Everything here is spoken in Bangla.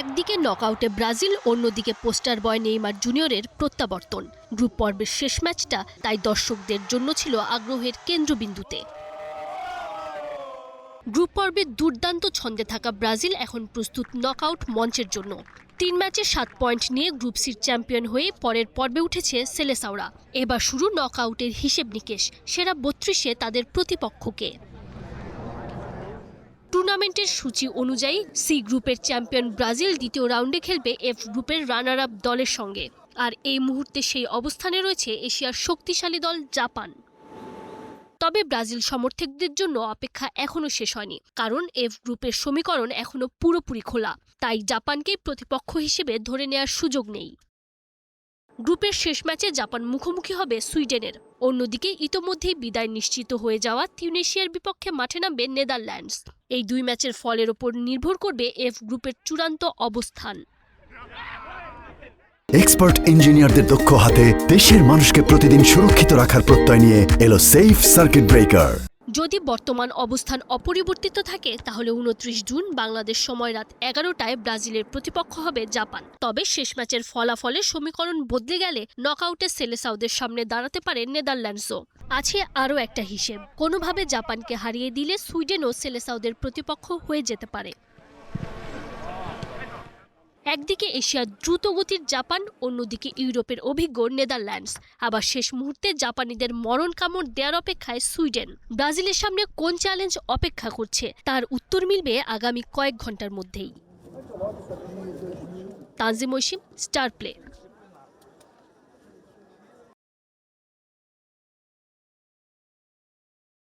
একদিকে নকআউটে ব্রাজিল, অন্যদিকে পোস্টার বয় নেইমার জুনিয়রের প্রত্যাবর্তন। গ্রুপ পর্বের শেষ ম্যাচটা তাই দর্শকদের জন্য ছিল আগ্রহের কেন্দ্রবিন্দুতে। গ্রুপ পর্বে দুর্দান্ত ছন্দে থাকা ব্রাজিল এখন প্রস্তুত নকআউট মঞ্চের জন্য। 3 ম্যাচে 7 পয়েন্ট নিয়ে গ্রুপ সির চ্যাম্পিয়ন হয়ে পরের পর্বে উঠেছে সেলেসাওরা। এবার শুরু নকআউটের হিসেব নিকেশ, সেরা 32-এ তাদের প্রতিপক্ষকে। টুর্নামেন্টের সূচি অনুযায়ী সি গ্রুপের চ্যাম্পিয়ন ব্রাজিল দ্বিতীয় রাউন্ডে খেলবে এফ গ্রুপের রানার আপ দলের সঙ্গে। আর এই মুহূর্তে সেই অবস্থানে রয়েছে এশিয়ার শক্তিশালী দল জাপান। তবে ব্রাজিল সমর্থকদের জন্য অপেক্ষা এখনও শেষ হয়নি, কারণ এফ গ্রুপের সমীকরণ এখনও পুরোপুরি খোলা। তাই জাপানকেই প্রতিপক্ষ হিসেবে ধরে নেওয়ার সুযোগ নেই। গ্রুপের শেষ ম্যাচে জাপান মুখোমুখি হবে সুইডেনের। অন্যদিকে ইতোমধ্যেই বিদায় নিশ্চিত হয়ে যাওয়া তিউনিসিয়ার বিপক্ষে মাঠে নামবে নেদারল্যান্ডস। এই 2 ম্যাচের ফলের ওপর নির্ভর করবে এফ গ্রুপের চূড়ান্ত অবস্থান। এক্সপার্ট ইঞ্জিনিয়ারদের দক্ষ হাতে দেশের মানুষকে প্রতিদিন সুরক্ষিত রাখার প্রত্যয় নিয়ে এলো সেফ সার্কিট ব্রেকার। যদি বর্তমান অবস্থান অপরিবর্তিত থাকে তাহলে 29 জুন বাংলাদেশ সময় রাত 11টায় ব্রাজিলের প্রতিপক্ষ হবে জাপান। তবে শেষ ম্যাচের ফলাফলে সমীকরণ বদলে গেলে নকআউটে সেলেসাওদের সামনে দাঁড়াতে পারে নেদারল্যান্ডসও। আছে আরও একটা হিসেব, কোনোভাবে জাপানকে হারিয়ে দিলে সুইডেনও সেলেসাওদের প্রতিপক্ষ হয়ে যেতে পারে। একদিকে এশিয়ার দ্রুতগতির জাপান, অন্যদিকে ইউরোপের অভিজ্ঞ নেদারল্যান্ডস। আবার শেষ মুহূর্তে জাপানিদের মরণ কামড় দেওয়ার অপেক্ষায় সুইডেন। ব্রাজিলের সামনে কোন চ্যালেঞ্জ অপেক্ষা করছে তার উত্তর মিলবে আগামী কয়েক ঘন্টার মধ্যেই। Tanzim Oishi, Star play.